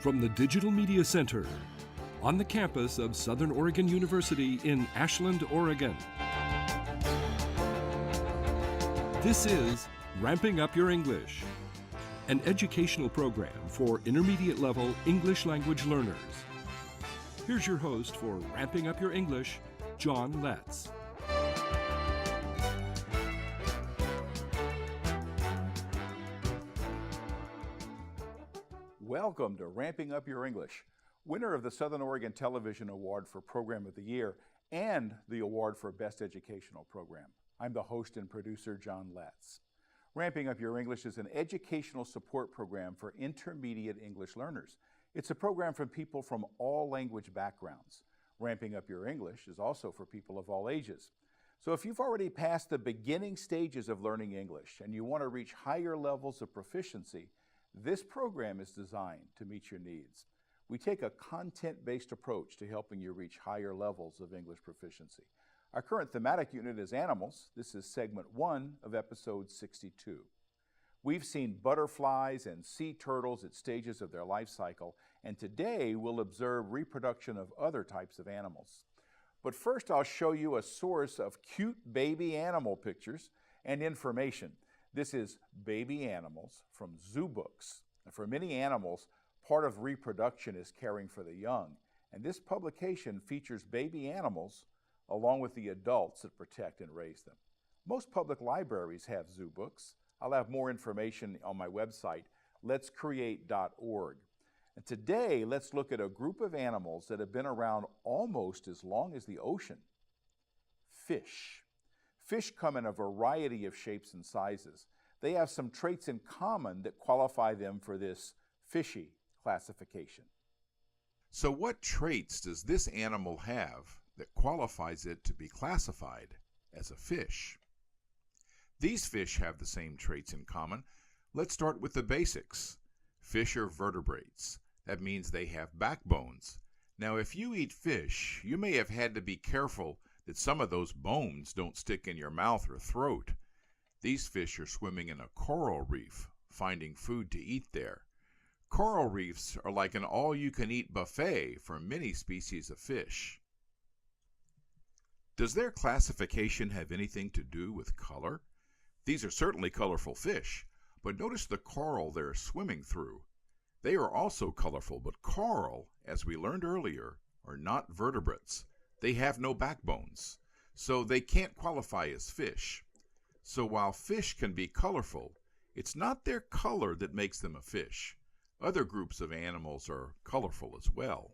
From the Digital Media Center, on the campus of Southern Oregon University in Ashland, Oregon. This is Ramping Up Your English, an educational program for intermediate-level English language learners. Here's your host for Ramping Up Your English, John Letts. Welcome to Ramping Up Your English, winner of the Southern Oregon Television Award for Program of the Year and the Award for Best Educational Program. I'm the host and producer, John Letts. Ramping Up Your English is an educational support program for intermediate English learners. It's a program for people from all language backgrounds. Ramping Up Your English is also for people of all ages. So if you've already passed the beginning stages of learning English and you want to reach higher levels of proficiency, this program is designed to meet your needs. We take a content-based approach to helping you reach higher levels of English proficiency. Our current thematic unit is animals. This is segment 1 of episode 62. We've seen butterflies and sea turtles at stages of their life cycle, and today we'll observe reproduction of other types of animals. But first I'll show you a source of cute baby animal pictures and information. This is Baby Animals from Zoo Books. For many animals, part of reproduction is caring for the young, and this publication features baby animals along with the adults that protect and raise them. Most public libraries have zoo books. I'll have more information on my website, letscreate.org. And today, let's look at a group of animals that have been around almost as long as the ocean. Fish. Fish come in a variety of shapes and sizes. They have some traits in common that qualify them for this fishy classification. So what traits does this animal have that qualifies it to be classified as a fish? These fish have the same traits in common. Let's start with the basics. Fish are vertebrates. That means they have backbones. Now, if you eat fish, you may have had to be careful that some of those bones don't stick in your mouth or throat. These fish are swimming in a coral reef, finding food to eat there. Coral reefs are like an all-you-can-eat buffet for many species of fish. Does their classification have anything to do with color? These are certainly colorful fish, but notice the coral they're swimming through. They are also colorful, but coral, as we learned earlier, are not vertebrates. They have no backbones, so they can't qualify as fish. So while fish can be colorful, it's not their color that makes them a fish. Other groups of animals are colorful as well.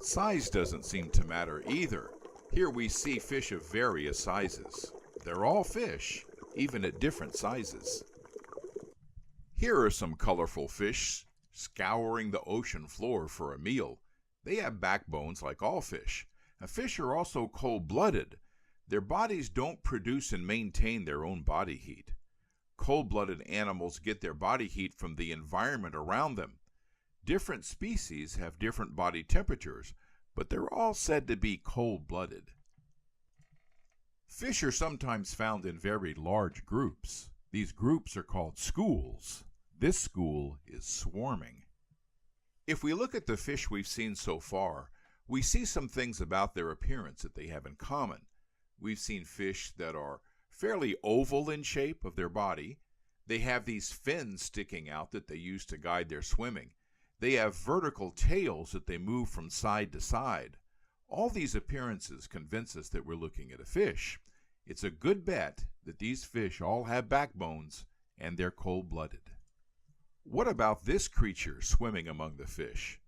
Size doesn't seem to matter either. Here we see fish of various sizes. They're all fish, even at different sizes. Here are some colorful fish scouring the ocean floor for a meal. They have backbones like all fish. Fish are also cold-blooded. Their bodies don't produce and maintain their own body heat. Cold-blooded animals get their body heat from the environment around them. Different species have different body temperatures, but they're all said to be cold-blooded. Fish are sometimes found in very large groups. These groups are called schools. This school is swarming. If we look at the fish we've seen so far, we see some things about their appearance that they have in common. We've seen fish that are fairly oval in shape of their body. They have these fins sticking out that they use to guide their swimming. They have vertical tails that they move from side to side. All these appearances convince us that we're looking at a fish. It's a good bet that these fish all have backbones and they're cold-blooded. What about this creature swimming among the fish?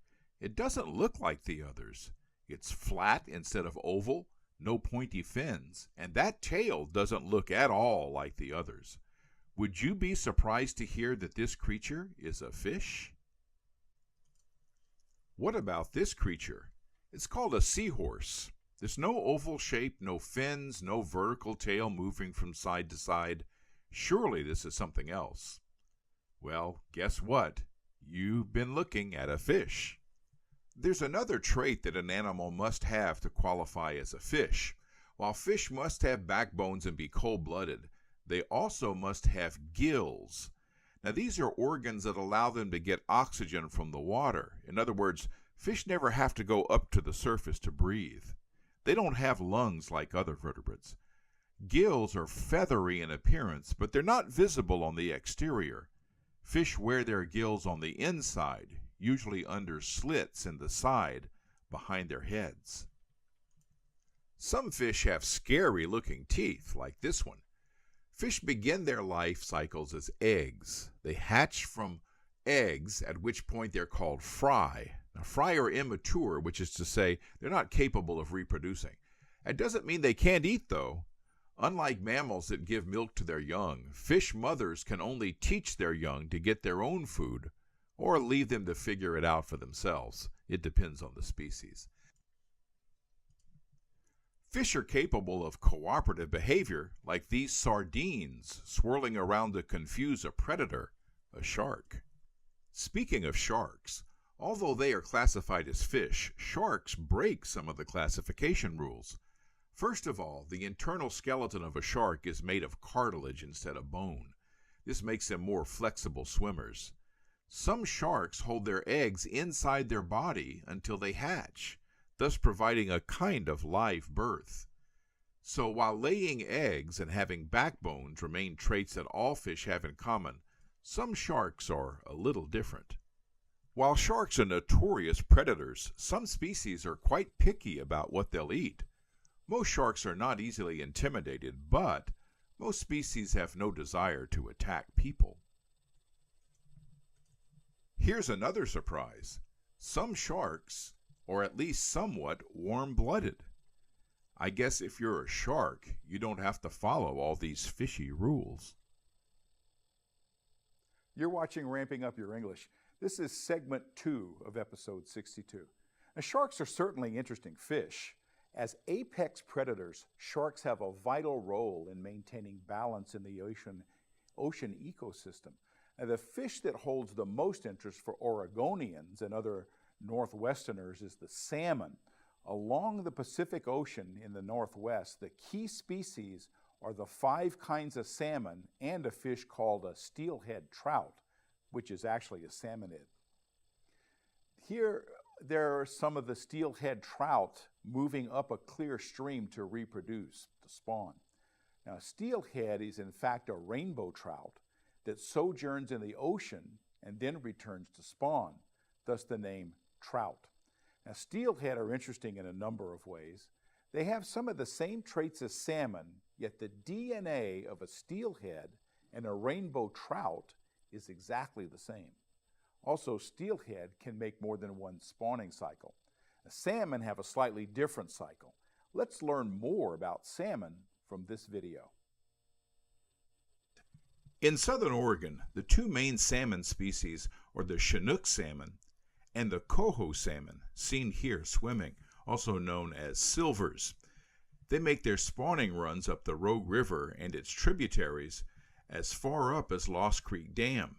It doesn't look like the others. It's flat instead of oval, no pointy fins, and that tail doesn't look at all like the others. Would you be surprised to hear that this creature is a fish? What about this creature? It's called a seahorse. There's no oval shape, no fins, no vertical tail moving from side to side. Surely this is something else. Well, guess what? You've been looking at a fish. There's another trait that an animal must have to qualify as a fish. While fish must have backbones and be cold-blooded, they also must have gills. Now, these are organs that allow them to get oxygen from the water. In other words, fish never have to go up to the surface to breathe. They don't have lungs like other vertebrates. Gills are feathery in appearance, but they're not visible on the exterior. Fish wear their gills on the inside, usually under slits in the side behind their heads. Some fish have scary-looking teeth, like this one. Fish begin their life cycles as eggs. They hatch from eggs, at which point they're called fry. Now, fry are immature, which is to say they're not capable of reproducing. That doesn't mean they can't eat, though. Unlike mammals that give milk to their young, fish mothers can only teach their young to get their own food or leave them to figure it out for themselves. It depends on the species. Fish are capable of cooperative behavior, like these sardines swirling around to confuse a predator, a shark. Speaking of sharks, although they are classified as fish, sharks break some of the classification rules. First of all, the internal skeleton of a shark is made of cartilage instead of bone. This makes them more flexible swimmers. Some sharks hold their eggs inside their body until they hatch, thus providing a kind of live birth. So while laying eggs and having backbones remain traits that all fish have in common, some sharks are a little different. While sharks are notorious predators, some species are quite picky about what they'll eat. Most sharks are not easily intimidated, but most species have no desire to attack people. Here's another surprise. Some sharks are at least somewhat warm-blooded. I guess if you're a shark, you don't have to follow all these fishy rules. You're watching Ramping Up Your English. This is segment 2 of episode 62. Now, sharks are certainly interesting fish. As apex predators, sharks have a vital role in maintaining balance in the ocean ecosystem. Now, the fish that holds the most interest for Oregonians and other Northwesterners is the salmon. Along the Pacific Ocean in the Northwest, the key species are the 5 kinds of salmon and a fish called a steelhead trout, which is actually a salmonid. Here, there are some of the steelhead trout moving up a clear stream to reproduce, to spawn. Now, steelhead is in fact a rainbow trout that sojourns in the ocean and then returns to spawn, thus the name trout. Now, steelhead are interesting in a number of ways. They have some of the same traits as salmon, yet the DNA of a steelhead and a rainbow trout is exactly the same. Also, steelhead can make more than one spawning cycle. Now, salmon have a slightly different cycle. Let's learn more about salmon from this video. In southern Oregon, the 2 main salmon species are the Chinook salmon and the coho salmon, seen here swimming, also known as silvers. They make their spawning runs up the Rogue River and its tributaries as far up as Lost Creek Dam.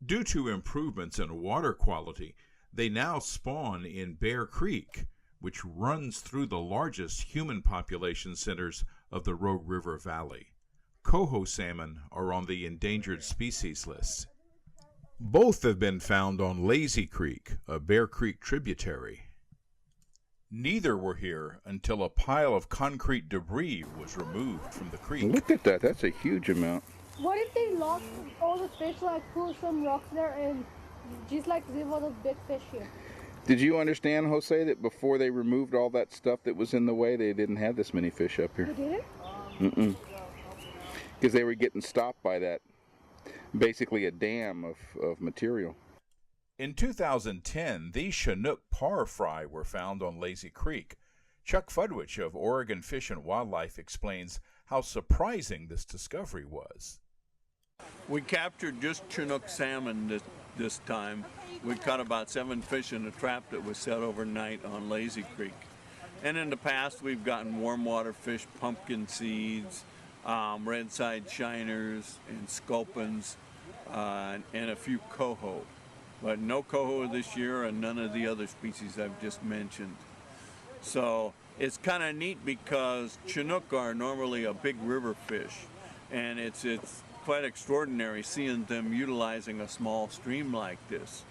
Due to improvements in water quality, they now spawn in Bear Creek, which runs through the largest human population centers of the Rogue River Valley. Coho salmon are on the endangered species list. Both have been found on Lazy Creek, a Bear Creek tributary. Neither were here until a pile of concrete debris was removed from the creek. Look at that, that's a huge amount. What if they lost all the fish, like put some rocks there and just like leave all those big fish here? Did you understand, Jose, that before they removed all that stuff that was in the way, they didn't have this many fish up here? They didn't? Mm-mm. Because they were getting stopped by that, basically a dam of material. In 2010, these Chinook par fry were found on Lazy Creek. Chuck Fudwich of Oregon Fish and Wildlife explains how surprising this discovery was. We captured just Chinook salmon this time. We caught about 7 fish in a trap that was set overnight on Lazy Creek. And in the past, we've gotten warm water fish, pumpkin seeds, red-side shiners, and sculpins, and a few coho. But no coho this year and none of the other species I've just mentioned. So it's kind of neat because Chinook are normally a big river fish, and it's quite extraordinary seeing them utilizing a small stream like this.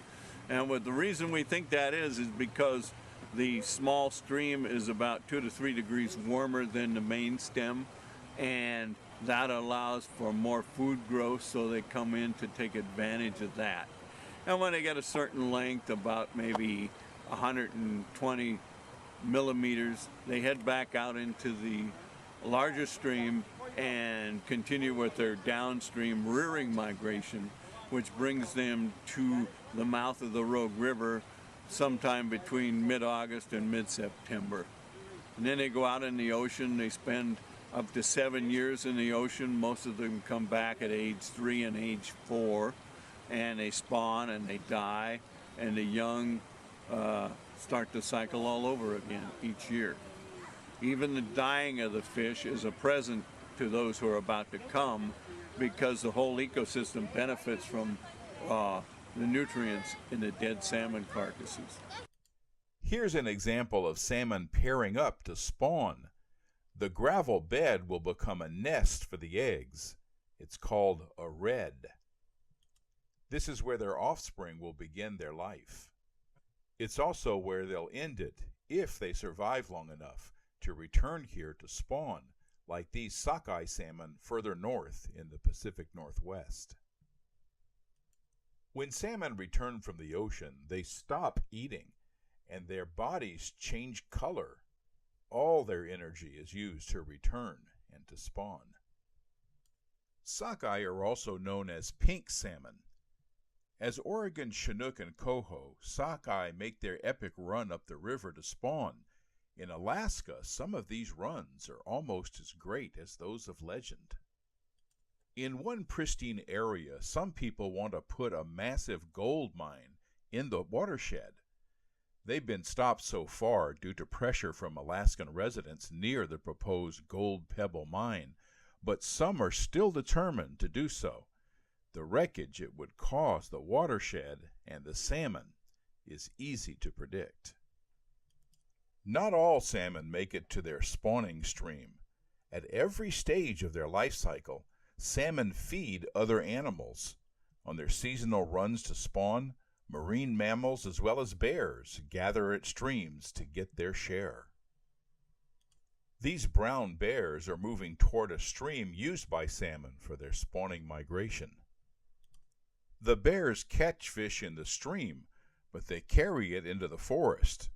And the reason we think that is because the small stream is about 2 to 3 degrees warmer than the main stem, and that allows for more food growth, so they come in to take advantage of that. And when they get a certain length, about maybe 120 millimeters, they head back out into the larger stream and continue with their downstream rearing migration, which brings them to the mouth of the Rogue River sometime between mid-August and mid-September. And then they go out in the ocean. They spend up to 7 years in the ocean. Most of them come back at age 3 and age 4, and they spawn and they die, and the young start the cycle all over again each year. Even the dying of the fish is a present to those who are about to come, because the whole ecosystem benefits from the nutrients in the dead salmon carcasses. Here's an example of salmon pairing up to spawn. The gravel bed will become a nest for the eggs. It's called a redd. This is where their offspring will begin their life. It's also where they'll end it if they survive long enough to return here to spawn, like these sockeye salmon further north in the Pacific Northwest. When salmon return from the ocean, they stop eating, and their bodies change color. All their energy is used to return and to spawn. Sockeye are also known as pink salmon. As Oregon Chinook and coho, sockeye make their epic run up the river to spawn. In Alaska, some of these runs are almost as great as those of legend. In one pristine area, some people want to put a massive gold mine in the watershed. They've been stopped so far due to pressure from Alaskan residents near the proposed Gold Pebble mine, but some are still determined to do so. The wreckage it would cause the watershed and the salmon is easy to predict. Not all salmon make it to their spawning stream. At every stage of their life cycle, salmon feed other animals. On their seasonal runs to spawn, marine mammals as well as bears gather at streams to get their share. These brown bears are moving toward a stream used by salmon for their spawning migration. The bears catch fish in the stream, but they carry it into the forest.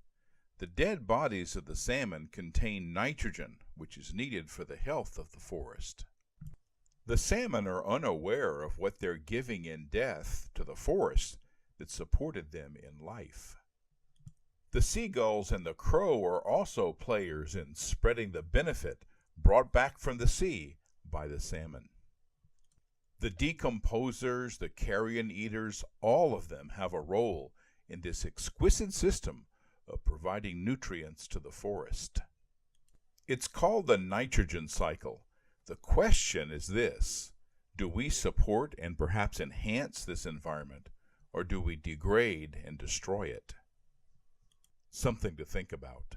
The dead bodies of the salmon contain nitrogen, which is needed for the health of the forest. The salmon are unaware of what they're giving in death to the forest that supported them in life. The seagulls and the crow are also players in spreading the benefit brought back from the sea by the salmon. The decomposers, the carrion eaters, all of them have a role in this exquisite system of providing nutrients to the forest. It's called the nitrogen cycle. The question is this: do we support and perhaps enhance this environment, or do we degrade and destroy it? Something to think about.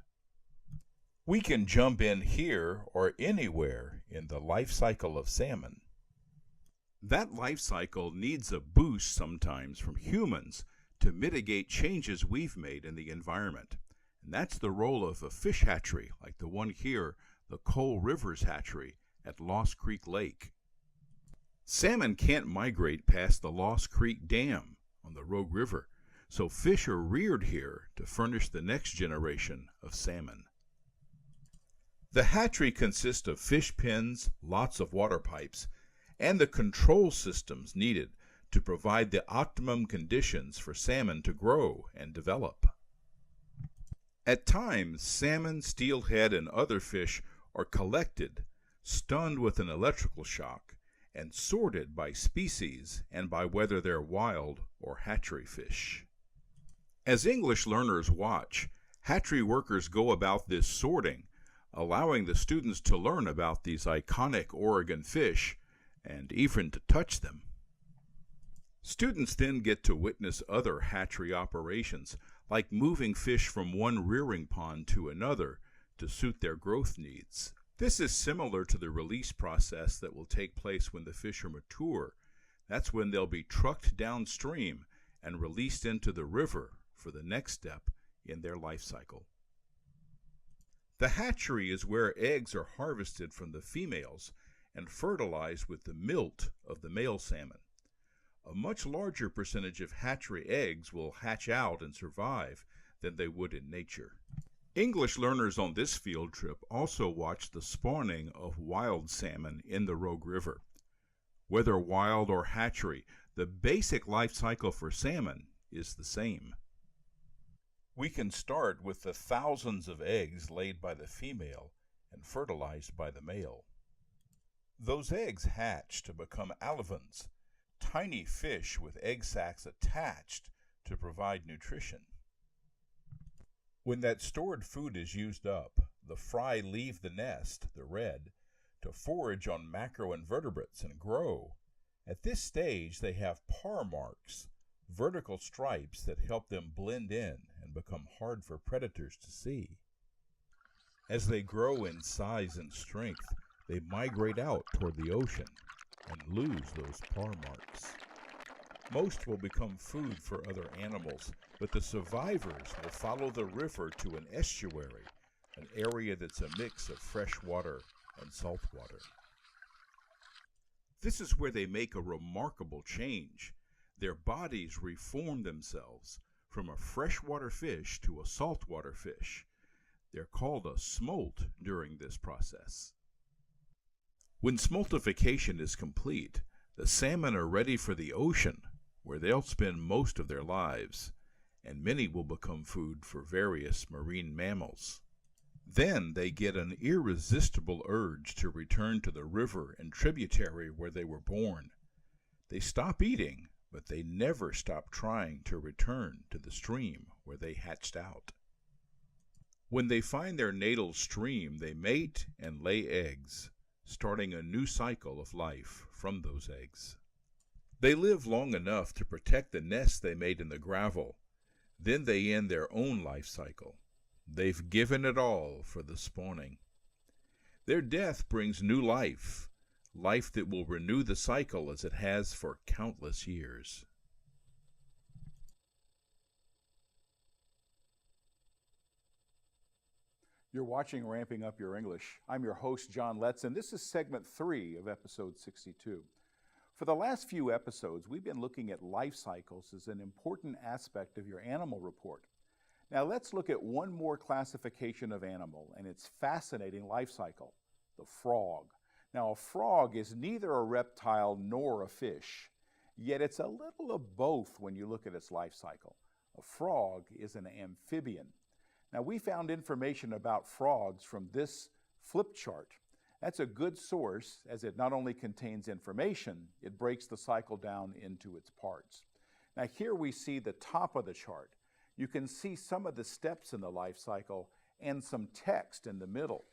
We can jump in here or anywhere in the life cycle of salmon. That life cycle needs a boost sometimes from humans to mitigate changes we've made in the environment. And that's the role of a fish hatchery like the one here, the Coal Rivers Hatchery at Lost Creek Lake. Salmon can't migrate past the Lost Creek Dam on the Rogue River, so fish are reared here to furnish the next generation of salmon. The hatchery consists of fish pens, lots of water pipes, and the control systems needed to provide the optimum conditions for salmon to grow and develop. At times, salmon, steelhead, and other fish are collected, stunned with an electrical shock, and sorted by species and by whether they're wild or hatchery fish. As English learners watch, hatchery workers go about this sorting, allowing the students to learn about these iconic Oregon fish and even to touch them. Students then get to witness other hatchery operations, like moving fish from one rearing pond to another to suit their growth needs. This is similar to the release process that will take place when the fish are mature. That's when they'll be trucked downstream and released into the river for the next step in their life cycle. The hatchery is where eggs are harvested from the females and fertilized with the milt of the male salmon. A much larger percentage of hatchery eggs will hatch out and survive than they would in nature. English learners on this field trip also watched the spawning of wild salmon in the Rogue River. Whether wild or hatchery, the basic life cycle for salmon is the same. We can start with the thousands of eggs laid by the female and fertilized by the male. Those eggs hatch to become alevins, tiny fish with egg sacs attached to provide nutrition. When that stored food is used up, the fry leave the nest, the red, to forage on macroinvertebrates and grow. At this stage, they have par marks, vertical stripes that help them blend in and become hard for predators to see. As they grow in size and strength, they migrate out toward the ocean and lose those par marks. Most will become food for other animals, but the survivors will follow the river to an estuary, an area that's a mix of fresh water and salt water. This is where they make a remarkable change. Their bodies reform themselves from a freshwater fish to a saltwater fish. They're called a smolt during this process. When smoltification is complete, the salmon are ready for the ocean, where they'll spend most of their lives, and many will become food for various marine mammals. Then they get an irresistible urge to return to the river and tributary where they were born. They stop eating, but they never stop trying to return to the stream where they hatched out. When they find their natal stream, they mate and lay eggs, starting a new cycle of life from those eggs. They live long enough to protect the nest they made in the gravel. Then they end their own life cycle. They've given it all for the spawning. Their death brings new life, life that will renew the cycle as it has for countless years. You're watching Ramping Up Your English. I'm your host, John Letts, and this is segment 3 of episode 62. For the last few episodes, we've been looking at life cycles as an important aspect of your animal report. Now let's look at one more classification of animal and its fascinating life cycle, the frog. Now a frog is neither a reptile nor a fish, yet it's a little of both when you look at its life cycle. A frog is an amphibian. Now we found information about frogs from this flip chart. That's a good source, as it not only contains information, it breaks the cycle down into its parts. Now here we see the top of the chart. You can see some of the steps in the life cycle and some text in the middle.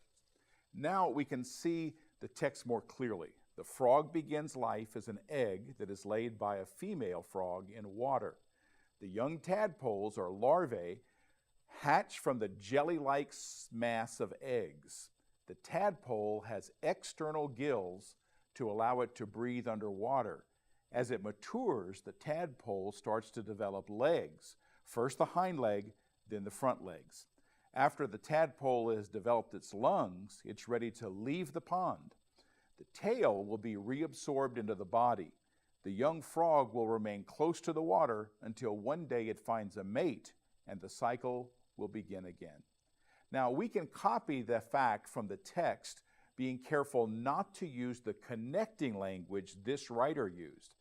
Now we can see the text more clearly. The frog begins life as an egg that is laid by a female frog in water. The young tadpoles, or larvae, hatch from the jelly-like mass of eggs. The tadpole has external gills to allow it to breathe underwater. As it matures, the tadpole starts to develop legs, first the hind leg, then the front legs. After the tadpole has developed its lungs, it's ready to leave the pond. The tail will be reabsorbed into the body. The young frog will remain close to the water until one day it finds a mate and the cycle will begin again. Now, we can copy the fact from the text, being careful not to use the connecting language this writer used.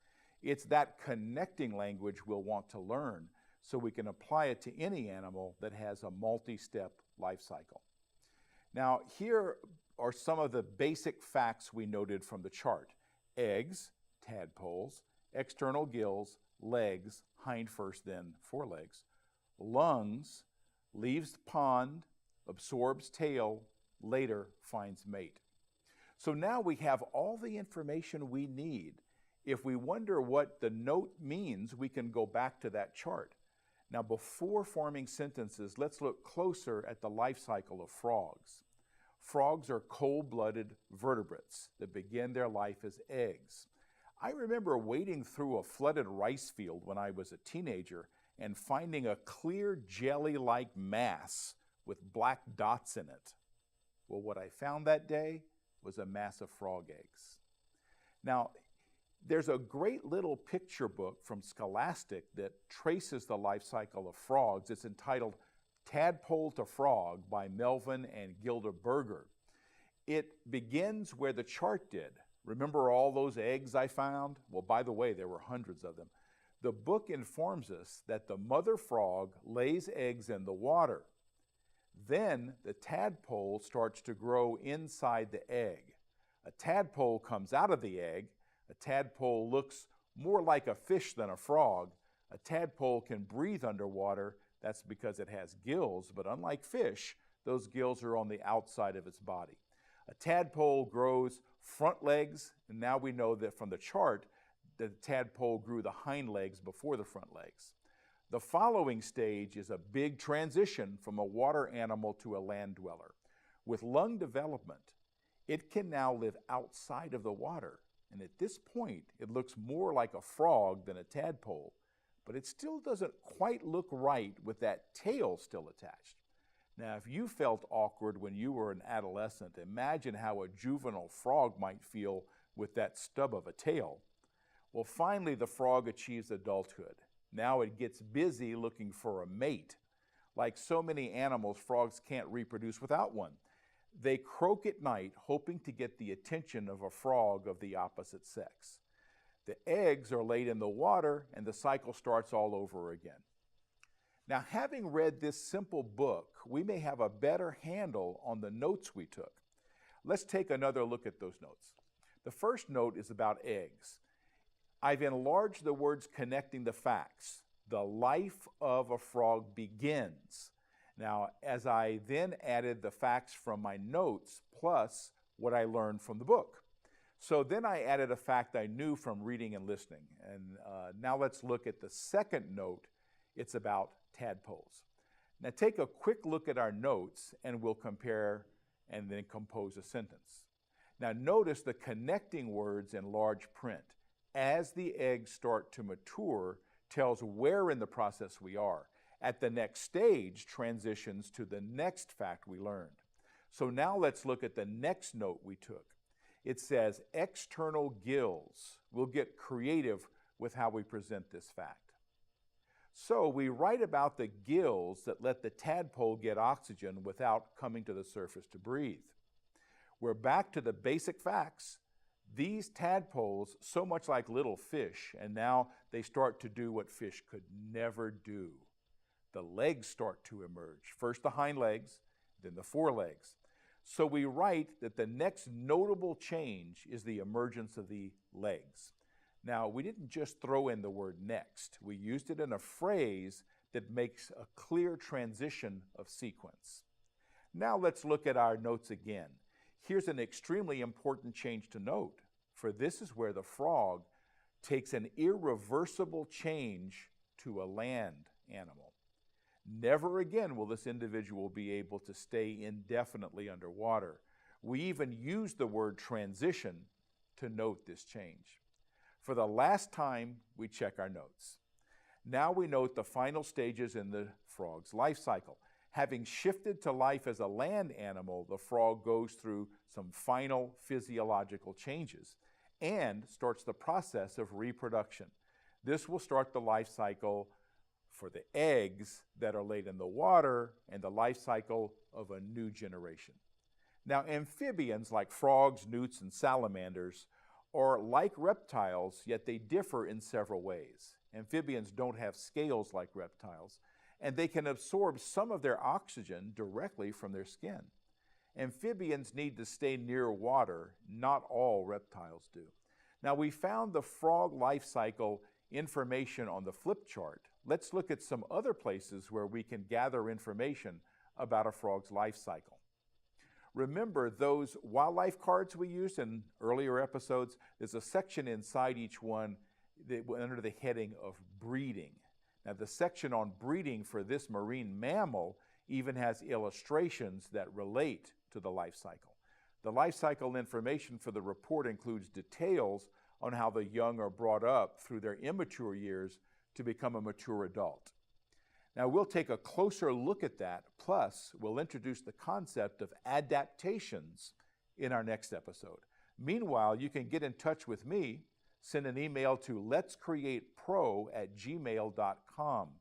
It's that connecting language we'll want to learn so we can apply it to any animal that has a multi-step life cycle. Now, here are some of the basic facts we noted from the chart. Eggs, tadpoles, external gills, legs, hind first, then forelegs. Lungs, leaves pond, absorbs tail, later finds mate. So now we have all the information we need. If we wonder what the note means, we can go back to that chart. Now before forming sentences, let's look closer at the life cycle of frogs. Frogs are cold-blooded vertebrates that begin their life as eggs. I remember wading through a flooded rice field when I was a teenager and finding a clear jelly-like mass with black dots in it. Well, what I found that day was a mass of frog eggs. Now, there's a great little picture book from Scholastic that traces the life cycle of frogs. It's entitled Tadpole to Frog by Melvin and Gilda Berger. It begins where the chart did. Remember all those eggs I found? Well, by the way, there were hundreds of them. The book informs us that the mother frog lays eggs in the water. Then the tadpole starts to grow inside the egg. A tadpole comes out of the egg. A tadpole looks more like a fish than a frog. A tadpole can breathe underwater. That's because it has gills, but unlike fish, those gills are on the outside of its body. A tadpole grows front legs, and now we know that from the chart that the tadpole grew the hind legs before the front legs. The following stage is a big transition from a water animal to a land dweller. With lung development, it can now live outside of the water, and at this point, it looks more like a frog than a tadpole, but it still doesn't quite look right with that tail still attached. Now, if you felt awkward when you were an adolescent, imagine how a juvenile frog might feel with that stub of a tail. Well, finally, the frog achieves adulthood. Now it gets busy looking for a mate. Like so many animals, frogs can't reproduce without one. They croak at night, hoping to get the attention of a frog of the opposite sex. The eggs are laid in the water, and the cycle starts all over again. Now, having read this simple book, we may have a better handle on the notes we took. Let's take another look at those notes. The first note is about eggs. I've enlarged the words connecting the facts. The life of a frog begins. Now, as I then added the facts from my notes plus what I learned from the book. So then I added a fact I knew from reading and listening. And now let's look at the second note. It's about tadpoles. Now take a quick look at our notes and we'll compare and then compose a sentence. Now notice the connecting words in large print. As the eggs start to mature, tells where in the process we are. At the next stage, transitions to the next fact we learned. So now let's look at the next note we took. It says external gills. We'll get creative with how we present this fact. So we write about the gills that let the tadpole get oxygen without coming to the surface to breathe. We're back to the basic facts. These tadpoles, so much like little fish, and now they start to do what fish could never do. The legs start to emerge. First the hind legs, then the forelegs. So we write that the next notable change is the emergence of the legs. Now, we didn't just throw in the word next. We used it in a phrase that makes a clear transition of sequence. Now let's look at our notes again. Here's an extremely important change to note, for this is where the frog takes an irreversible change to a land animal. Never again will this individual be able to stay indefinitely underwater. We even use the word transition to note this change. For the last time, we check our notes. Now we note the final stages in the frog's life cycle. Having shifted to life as a land animal, the frog goes through some final physiological changes and starts the process of reproduction. This will start the life cycle for the eggs that are laid in the water and the life cycle of a new generation. Now, amphibians like frogs, newts, and salamanders are like reptiles, yet they differ in several ways. Amphibians don't have scales like reptiles, and they can absorb some of their oxygen directly from their skin. Amphibians need to stay near water. Not all reptiles do. Now, we found the frog life cycle information on the flip chart. Let's look at some other places where we can gather information about a frog's life cycle. Remember those wildlife cards we used in earlier episodes? There's a section inside each one that, under the heading of breeding. Now, the section on breeding for this marine mammal even has illustrations that relate to the life cycle. The life cycle information for the report includes details on how the young are brought up through their immature years to become a mature adult. Now, we'll take a closer look at that, plus we'll introduce the concept of adaptations in our next episode. Meanwhile, you can get in touch with me. Send an email to letscreatepro@gmail.com.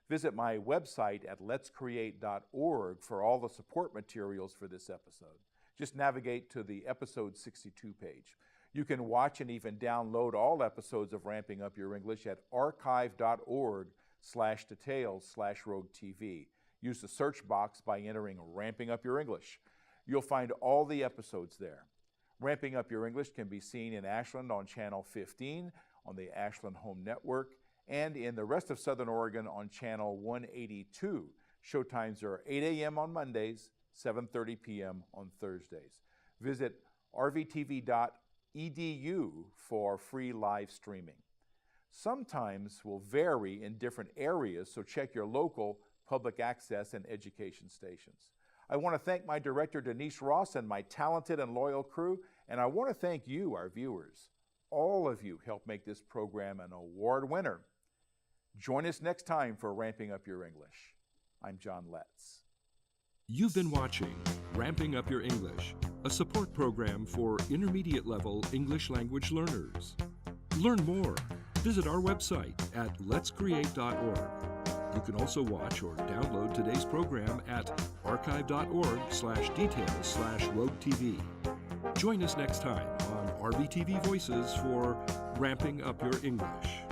Visit my website at letscreate.org for all the support materials for this episode. Just navigate to the episode 62 page. You can watch and even download all episodes of Ramping Up Your English at archive.org/details/roguetv. Use the search box by entering Ramping Up Your English. You'll find all the episodes there. Ramping Up Your English can be seen in Ashland on Channel 15 on the Ashland Home Network and in the rest of Southern Oregon on Channel 182. Showtimes are 8 a.m. on Mondays, 7:30 p.m. on Thursdays. Visit rvtv.edu for free live streaming. Sometimes will vary in different areas, so check your local public access and education stations. I want to thank my director, Denise Ross, and my talented and loyal crew, and I want to thank you, our viewers. All of you help make this program an award winner. Join us next time for Ramping Up Your English. I'm John Letts. You've been watching Ramping Up Your English, a support program for intermediate level English language learners. Learn more. Visit our website at letscreate.org. You can also watch or download today's program at archive.org/details/roguetv. Join us next time on RVTV Voices for Ramping Up Your English.